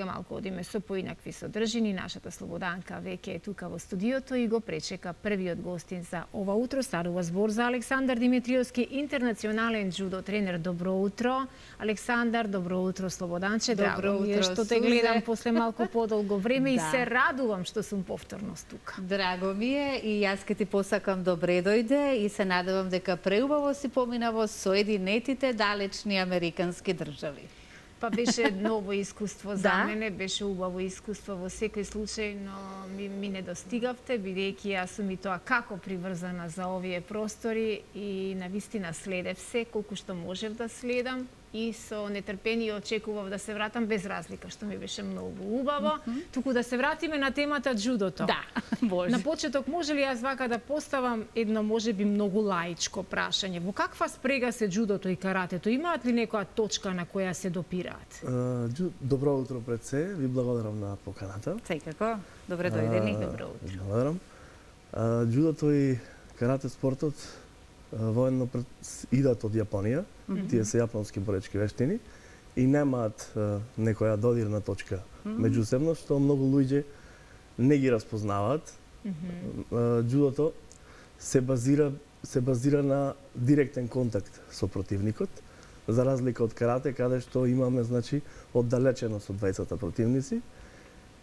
Малку одиме со поинакви содржини. Нашата Слободанка веќе е тука во студиото и го пречека првиот гостин за ова утро. Станува збор за Александар Димитриовски, интернационален джудо тренер. Добро утро, Александар, добро утро, Слободанче. Драго ми е што те гледам после малку подолго време и се радувам што сум повторно тука. Драго ми е и јас ке ти посакам добре дојде и се надевам дека преубаво си помина во Соединетите далечни американски држави. Па беше ново искуство за мене, беше убаво искуство во секој случај, но ми не достигавте, бидејќи јас сум и тоа како приврзана за овие простори и навистина следев се колку што можев да следам и со нетрпение очекував да се вратам без разлика, што ми беше многу убаво. Туку да се вратиме на темата джудото. Да, може. На почеток, може ли јас вака да поставам едно можеби многу лаичко прашање? Во каква спрега се джудото и каратето? Имаат ли некоја точка на која се допираат? Добро утро пред се, ви благодарам на поканата. Секако, добре дојдени. Добро утро. Благодарам. Джудото и карате спортот воедно идат од Јапонија, тие се јапонски боречки вештини и немаат некоја додирна точка меѓусебно, што многу луѓе не ги распознаваат. Джудото се базира на директен контакт со противникот, за разлика од карате, каде што имаме, значи, оддалеченост од двајцата противници,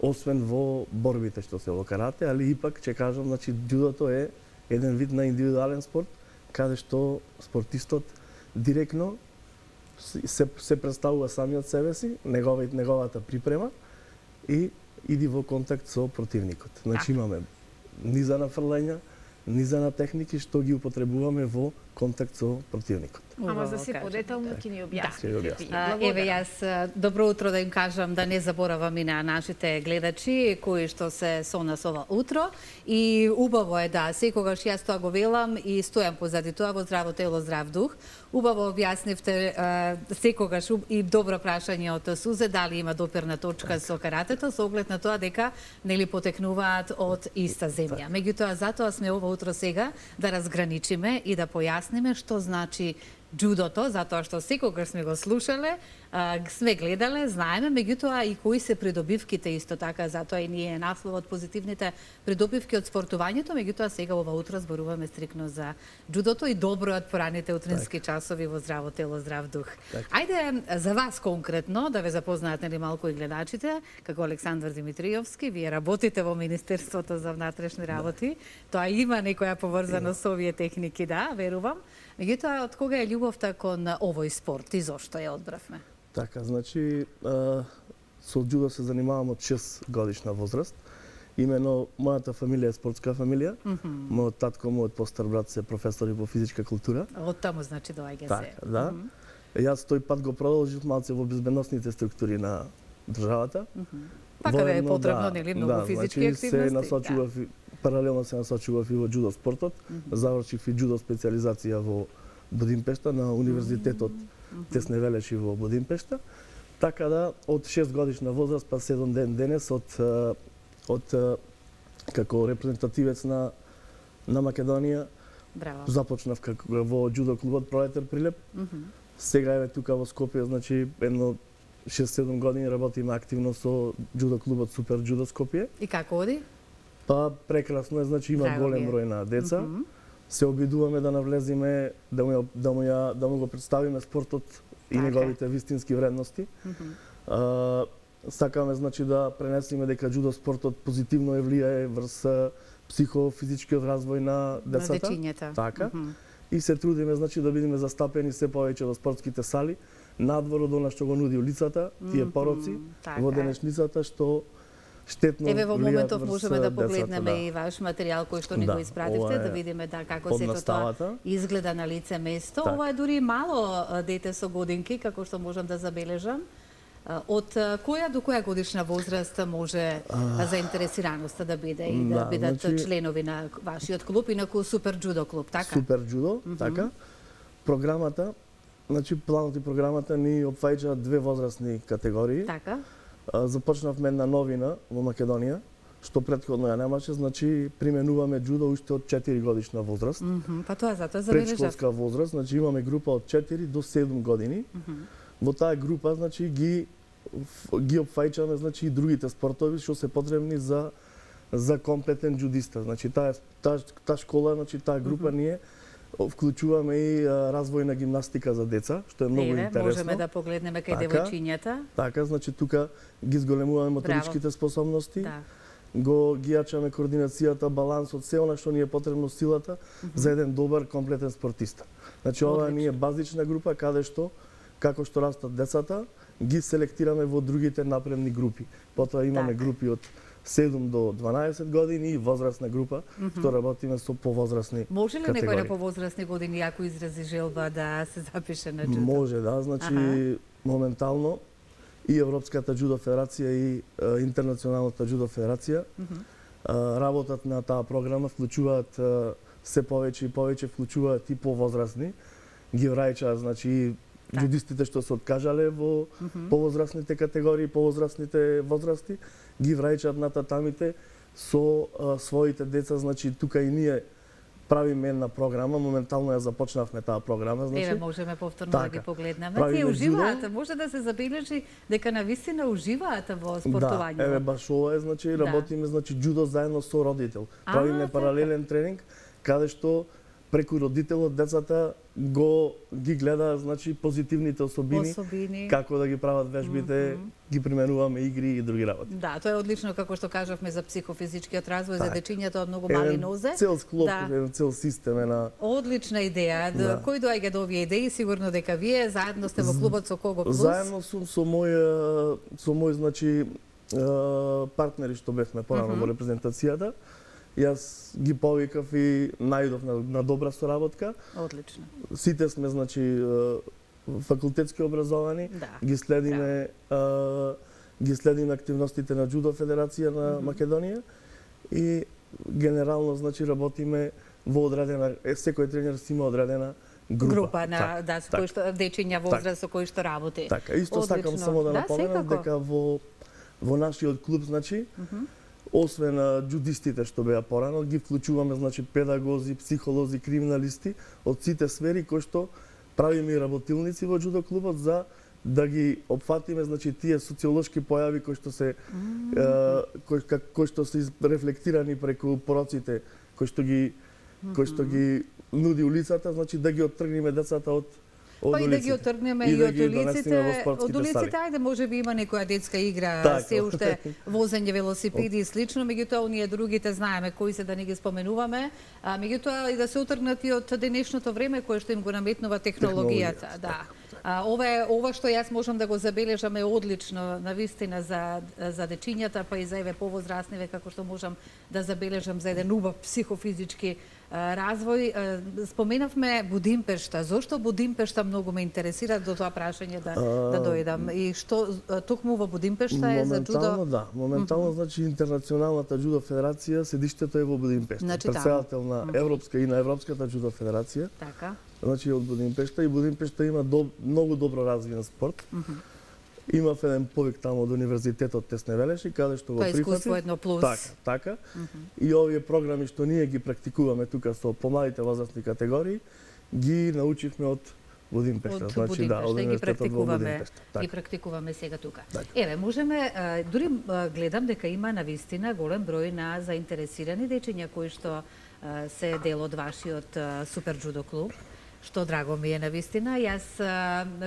освен во борбите што се во карате, али ипак, ќе кажам, значи, джудото е еден вид на индивидуален спорт, каде што спортистот директно се представува самиот себе си, неговата припрема и иди во контакт со противникот. Значи имаме низа на фрлења, низа на техники што ги употребуваме во контакт со противникот. Ама за се подетално ќе ни објасните. Еве јас добро утро да им кажам, да не заборавам и на нашите гледачи кои што се со нас ова утро и убаво е да секогаш јас тоа го велам и стојам позади тоа во здраво тело, здрав дух. Убаво објаснивте секогаш и добро прашање од Сузе дали има допирна точка со каратето со оглед на тоа дека нели потекнуваат од иста земја. Меѓутоа затоа сме ова утро сега да разграничиме и да појасниме што значи джудото, затоа што секогаш сме го слушале, сме гледале, знаеме, меѓутоа и кои се придобивките исто така, затоа и ние насловот позитивните придобивки од спортувањето, меѓутоа сега ова утро зборуваме стрикно за джудото и добро од пораните утрински часови во здраво тело, здрав дух. Ајде за вас конкретно да ве запознаат нели малку и гледачите, како Александар Димитриовски, вие работите во Министерството за внатрешни работи, тоа има некоја поврзаност со овие техники, да, верувам. Меѓутоа, од кога е љубовта кон овој спорт и зошто ја одбравме? Така, значи, со джудо се занимавам од 6 годишна возраст. Имено, мојата фамилија е спортска фамилија. Мојот татко, мојот постар брат се професори во физичка култура. Од таму, значи, доаѓа се. Така, да. Јас тој пат го продолжив малце во безбедносните структури на државата. Па каде е потребно, нели, многу физички активности. Се насочував, паралелно се насочував и во джудо спортот. Завршив и джудо специализација во Будимпешта на Универзитетот Тесне Велеши во Будимпешта. Така да, од 6 годишна возраст па 7 ден денес од како репрезентативец на Македонија. Браво. Започнав во джудо клубот Пролетар Прилеп. Сега еве тука во Скопје, значи едно 6-7 години работиме активно со джудо клубот Супер Джудо Скопје. И како оди? Па прекрасно е, значи има голем број на деца. Се обидуваме да навлеземе, да му го представиме спортот и неговите вистински вредности. Сакаме, значи, да пренесеме дека джудо спортот позитивно влијае врз психофизичкиот развој на децата. На дечињата. Така. И се трудиме, значи, да бидеме застапени се повеќе во спортските сали, надвор од она што го нуди улицата, тие пороци, во денешницата, што штетно еве во моментов можеме да децата, погледнеме и ваш материјал кој што ни го испративте, да видиме како сето тоа изгледа на лице место. Ова е дури мало дете со годинки, како што можам да забележам. Од која до која годишна возраст може заинтересираноста да биде и да бидат членови на вашиот клуб, инаку Супер Джудо клуб, така? Супер Джудо, така. Програмата, значи планот и програмата ни опфаќа 2 возрастни категории. Така. Започнавме една новина во Македонија, што претходно ја немаше, значи применуваме джудо уште од 4 годишна возраст. Па тоа затоа забележав. Предшколска возраст, значи имаме група од 4 до 7 години. Во таа група, значи, ги ги опфаќаме значи и другите спортови што се потребни за комплетен џудиста. Значи таа школа, значи таа група ние вклучуваме и развој на гимнастика за деца, што е многу интересно. Можеме да погледнеме кај девојчињата. Така, значи тука ги зголемуваме моторичките способности. Да. Ги јачаме координацијата, балансот, се она што ни е потребно силата за еден добар комплетен спортиста. Значи ова ни е базична група каде што како што растат децата, ги селектираме во другите напредни групи. Потоа имаме групи од 7 до 12 години и возрастна група, што работиме со повозрастни категории. Може ли некој на повозрастни години ако изрази желба да се запише на џудо? Може, да. Значи моментално и Европската џудо федерација и Интернационалната џудо федерација работат на таа програма, вклучуваат се повеќе и повеќе, вклучуваат и повозрастни, ги враќаат, значи џудистите што се откажале во повозрастните категории, повозрастните возрасти, ги враќаат на татамите со своите деца, значи тука и ние правиме една програма, моментално ја започнавме таа програма, значи. Еве можеме повторно да ги погледнеме. Тие уживаат, може да се забележи дека навистина уживаат во спортувањето. Да, еве баш ова е, значи работиме значи џудо заедно со родител. Правиме паралелен тренинг каде што преку родителот децата ги гледаат значи позитивните особини, како да ги прават вежбите, ги применуваме игри и други работи. Да, тоа е одлично како што кажавме за психофизичкиот развој за дечињата од многу мали нозе. Цел склоп, цел систем на одлична идеја. Кој доаѓа до овие идеи? Сигурно дека вие заедно сте во клубот со Кого Плюс. Заедно сум со мој значи партнери што бевме порано во репрезентацијата. Јас ги повикав и најдов на добра соработка. Одлично. Сите сме, значи, факултетски образовани. Ги следиме активностите на Џудо Федерација на Македонија и генерално, значи, работиме во одредена, секој тренер си има одредена група на со кои што дечиња возраст со кои што работи. Така, исто сакам само да напоменам дека во нашиот клуб, значи, освен џудистите што беа порано, ги вклучуваме значи педагози, психолози, криминалисти од сите сфери кои што правиме и работилници во џудо клубот за да ги опфатиме значи тие социолошки појави кои што се кои што се рефлектирани преку пороците кои што ги нуди улицата, значи да ги оттргнеме децата од и да ги оттргнеме и од улиците. Од улиците, ајде, може би има некоја детска игра, се уште возење велосипеди и слично, меѓутоа оние другите знаеме кои се да не ги споменуваме, меѓутоа и да се утргнат и од денешното време кое што им го наметнува технологијата. Да. Ова што јас можам да го забележам е одлично навистина за дечињата, па и за еве повозрастниве, како што можам да забележам за еден убав психофизички развој. Споменавме Будимпешта. Зошто Будимпешта многу ме интересира до тоа прашање да дојдам. И што токму во Будимпешта е за џудо? Да, моментално значи Интернационалната џудо федерација седиштето е во Будимпешта. Претседател на Европска и на Европската џудо федерација. Така. Значи од Будимпешта и Будимпешта има многу добро развиен спорт. Имав еден повик таму од Универзитетот Тесне Велеши, каде што го прифати. Тоа искуство едно плюс. Така. И овие програми што ние ги практикуваме тука со помладите возрастни категории, ги научивме од Будимпешта. Значи да, од Универзитетот во Будимпешта. Ги практикуваме сега тука. Еве, можеме, дури гледам дека има навистина голем број на заинтересирани дечиња кои што се дел од вашиот супер џудо клуб. Што драго ми е навистина. Јас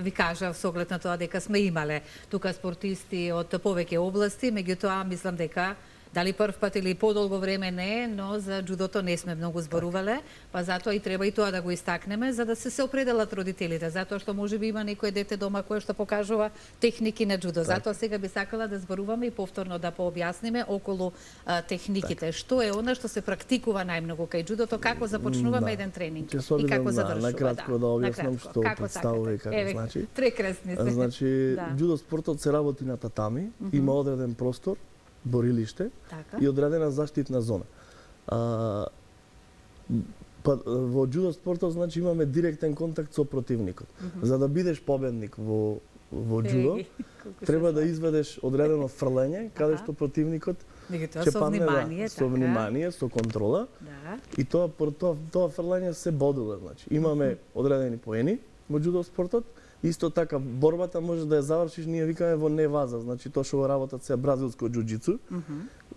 ви кажав со оглед на тоа дека сме имале тука спортисти од повеќе области, меѓутоа мислам дека дали прв пат или подолго време не, но за џудото не сме многу зборувале, па затоа и треба и тоа да го истакнеме за да се определат родителите, затоа што можеби има некој дете дома кое што покажува техники на џудо. Затоа сега би сакала да зборуваме и повторно да пообјасниме околу техниките. Што е она што се практикува најмногу кај џудото, како започнуваме еден тренинг и како завршува. Накратко да објаснам што представува и како значи. Трекресни се. Значи џудо спортот се работи на татами, има одреден простор, борилиште и одредена заштитна зона. Во џудо спортот значи имаме директен контакт со противникот. За да бидеш победник во џудо, треба да изведеш одредено фрлење каде што противникот ќе падне со внимание, со контрола. И тоа фрлење се бодува, значи имаме одредени поени во џудо спортот Исто така борбата можеш да ја завршиш, ние викаме во неваза, значи тоа што го работат се бразилско џуџицу.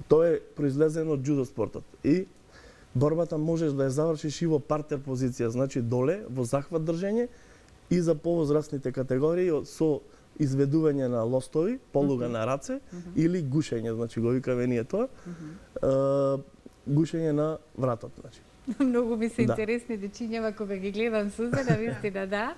Тоа е произлезено од џудо спортот. И борбата можеш да ја завршиш и во партер позиција, значи доле во захват држење и за повозрастните категории со изведување на лостови, полуга на раце или гушење, значи го викаме ние тоа. Гушење на вратот, значи. Многу ми се интересни дечињава кога ги гледам Сузана, вистина, да.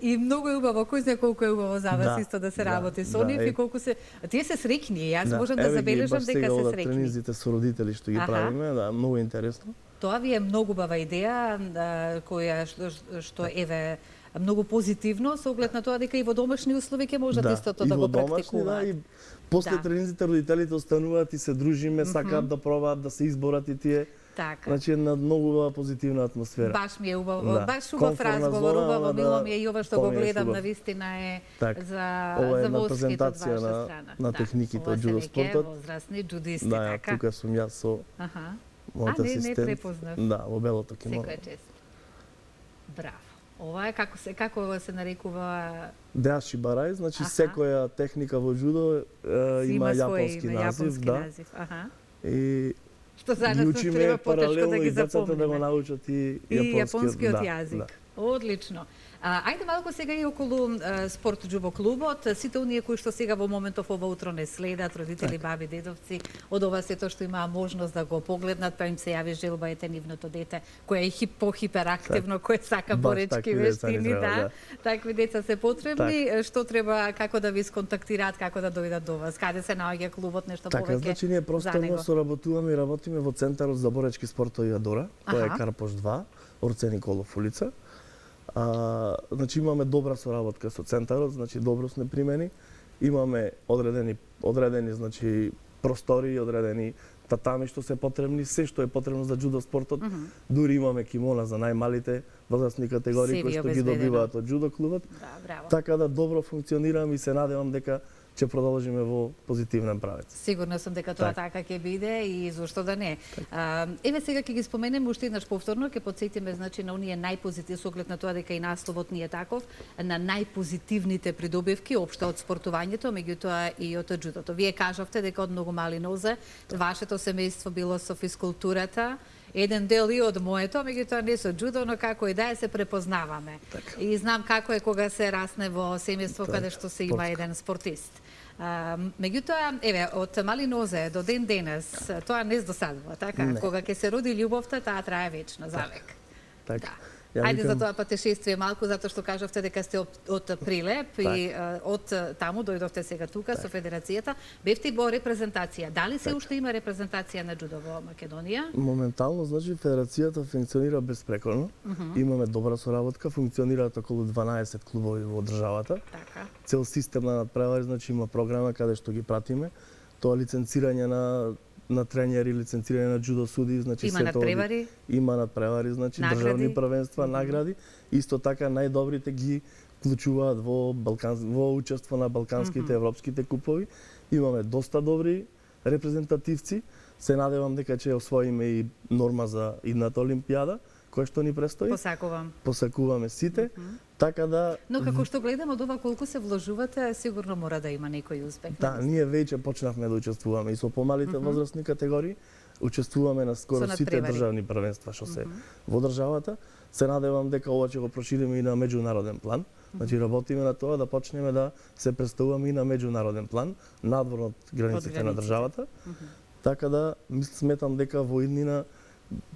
И многу е убаво, кој знае колку е убаво за вас исто да се работи со нив и колку се... Тие се срекни, јас можам да забележам дека се срекни. Тренизите со родители што ги правиме, да, многу интересно. Тоа ви е многу убава идеја, која што еве многу позитивно со оглед на тоа дека и во домашни услови ќе можат истото да го практикуваат. И после тренизите родителите остануваат и се дружиме, сакаат да пробаат да се изборат и тие. Така. Значи една многу позитивна атмосфера. Баш ми е убаво, баш убав разговор, убаво мило ми е и ова што го гледам навистина е за волските од ваша страна. На техниките од џудо спортот. Возрастни џудисти, така. така. Тука сум јас со мојот асистент. Не препознав. Да, во белото кимоно. Секој чест. Браво. Ова е како се нарекува Деаши барај, значи секоја техника во џудо има јапонски назив, да. И што за нас треба потешко да ги запомниме. Да го научат и јапонскиот јазик. Одлично. Ајде малку сега и околу спорт џудо клубот. Сите оние кои што сега во моментов ова утро не следат, родители, баби, дедовци, од ова сето што имаа можност да го погледнат, па им се јави желба, ете нивното дете, кое е хипохиперактивно, кое сака поречки вештини, да. Такви деца се потребни. Што треба, како да ви сконтактираат, како да дојдат до вас? Каде се наоѓа клубот, нешто повеќе? Така, значи ние просто соработуваме и работиме во Центарот за боречки спортови Адора, тоа е Карпош 2, Орце Николов улица. Значи имаме добра соработка со центарот, значи добро сме примени. Имаме одредени значи простори, одредени татами што се потребни, се што е потребно за џудо спортот. Дури имаме кимона за најмалите возрастни категории кои што ги добиваат од џудо клубот. Така да добро функционираме и се надевам дека ќе продолжиме во позитивен правец. Сигурна сум дека тоа така ќе биде и зошто да не. Еве сега ќе ги споменеме уште еднаш повторно, ќе потсетиме значи на оние најпозитивни со оглед на тоа дека и насловот ни е таков, на најпозитивните придобивки општо од спортувањето, меѓутоа и од џудото. Вие кажавте дека од многу мали нозе вашето семејство било со физкултурата, еден дел и од моето, меѓутоа не со џудо, но како и да е се препознаваме. И знам како е кога се расне во семејство каде што се има еден спортист. Меѓутоа, еве, од мали нозе до ден денес, тоа не здосадува, така? Кога ќе се роди љубовта, таа трае вечно, завек. Така. Ајде за тоа патешествие малку, затоа што кажавте дека сте од Прилеп и од таму дојдовте сега тука со Федерацијата. Бевте и во репрезентација. Дали се уште има репрезентација на џудо во Македонија? Моментално, значи, Федерацијата функционира безпрекорно. Имаме добра соработка, функционираат околу 12 клубови во државата. Цел систем на надпревари, значи има програма каде што ги пратиме. Тоа лиценцирање на тренери, лиценцирање на џудо суди, значи има надпревари. Има надпревари, значи државни првенства, награди. Исто така најдобрите ги вклучуваат во учество на балканските европските купови. Имаме доста добри репрезентативци. Се надевам дека ќе освоиме и норма за идната олимпијада, која што ни престои. Посакуваме сите. Така да... Но како што гледам од ова колку се вложувате, сигурно мора да има некој успех. Да, ние веќе почнавме да учествуваме и со помалите возрастни категории. Учествуваме на скоро сите државни првенства што се во државата. Се надевам дека ова ќе го прошириме и на меѓународен план. Значи работиме на тоа да почнеме да се представуваме и на меѓународен план, надвор од границите на државата. Така да сметам дека во иднина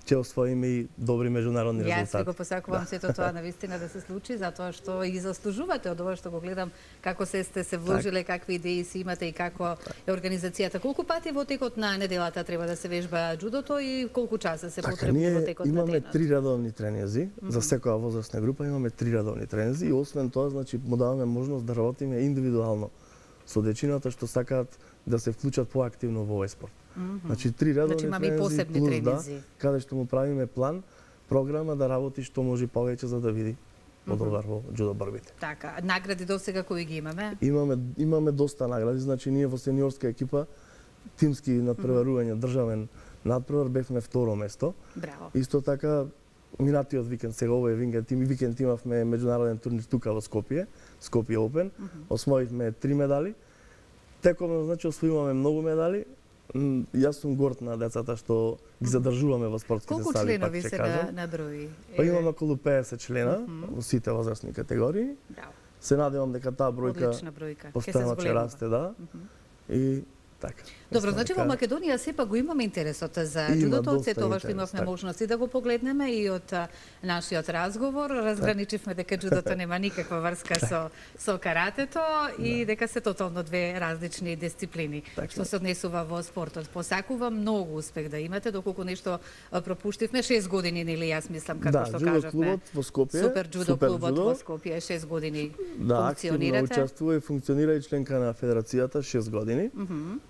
ќе освоиме и добри меѓународни резултати. Јас ви го посакувам сето тоа навистина да се случи, затоа што и заслужувате од ова што го гледам, како сте се вложиле, какви идеи си имате и како е организацијата. Колку пати во текот на неделата треба да се вежба џудото и колку часа се потребни во текот на денот? Имаме 3 редовни тренинзи, за секоја возрастна група имаме 3 редовни тренинзи и освен тоа, значи, му даваме можност да работиме индивидуално со дечината што сакаат да се вклучат поактивно во овој спорт. Значи 3 редовни тренинзи плюс каде што му правиме план, програма да работи што може повеќе за да види подобар во џудо борбите. Така, награди досега кои ги имаме? Имаме доста награди, значи ние во сениорска екипа тимски надпреварување државен надпревар бевме второ место. Браво. Исто така минатиот викенд, сега овој викенд имавме меѓународен турнир тука во Скопје, Скопје Open. Освоивме 3 медали. Тековно, значи, освојуваме многу медали. Јас сум горд на децата што ги задржуваме во спортските Колку сали, членови пак ќе се кажам. на брои? Па имаме околу 50 члена во сите возрастни категории. Да. Се надевам дека таа бројка Одлична бројка. Ќе се постојано ќе зголемува. расте, да. И така. Добро, Мислам значи во дека- Македонија сепак го имаме интересот за Има џудото, од доста се тоа што интерес, имавме така. можност и да го погледнеме и од нашиот разговор разграничивме дека џудото нема никаква врска со каратето и дека се тотално две различни дисциплини. Така. Што се однесува во спортот. Посакувам многу успех да имате, доколку нешто пропуштивме 6 години, нели јас мислам како Да, што џудо кажавме. клубот во Скопје. Супер џудо клубот во Скопје 6 години Да, активно функционирате. учествува и функционира и членка на федерацијата 6 години.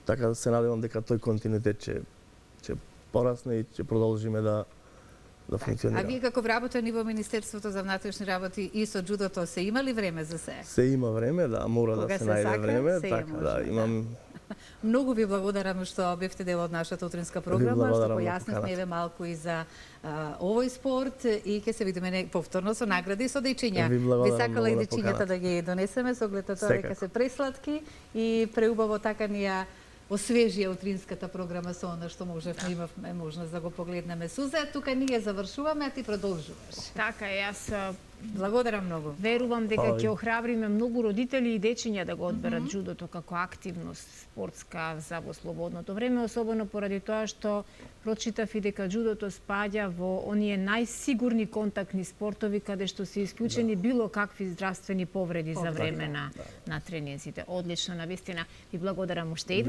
Така да се надевам дека тој континуитет ќе порасне и ќе продолжиме да А функционира. вие како вработени во Министерството за внатрешни работи и со џудото се имали време за се? Се има време, да, мора Кога да се се најде сака, време, се така може, да, да. имам Многу ви благодарам што бевте дел од нашата утринска програма, што благодарам на појаснивме поканата. еве малку и за овој спорт и ќе се видиме повторно со награди и со дејчиња. Ви благодарам сакала и многу на дејчињата поканата. да ги донесеме со оглед на тоа дека Секако. се пресладки и преубаво така ни ја освежија утринската програма со она што можевме, имавме можност да го погледнеме. Суза, тука ние завршуваме, а ти продолжуваш. Така, јас Благодарам многу. верувам дека Фала ви. ќе охрабриме многу родители и дечиња да го одберат џудото како активност спортска за во слободното време, особено поради тоа што прочитав и дека џудото спаѓа во оние најсигурни контактни спортови каде што се исклучени било какви здравствени повреди за време на тренинзите. Одлично, навистина. Ви благодарам уште еднаш.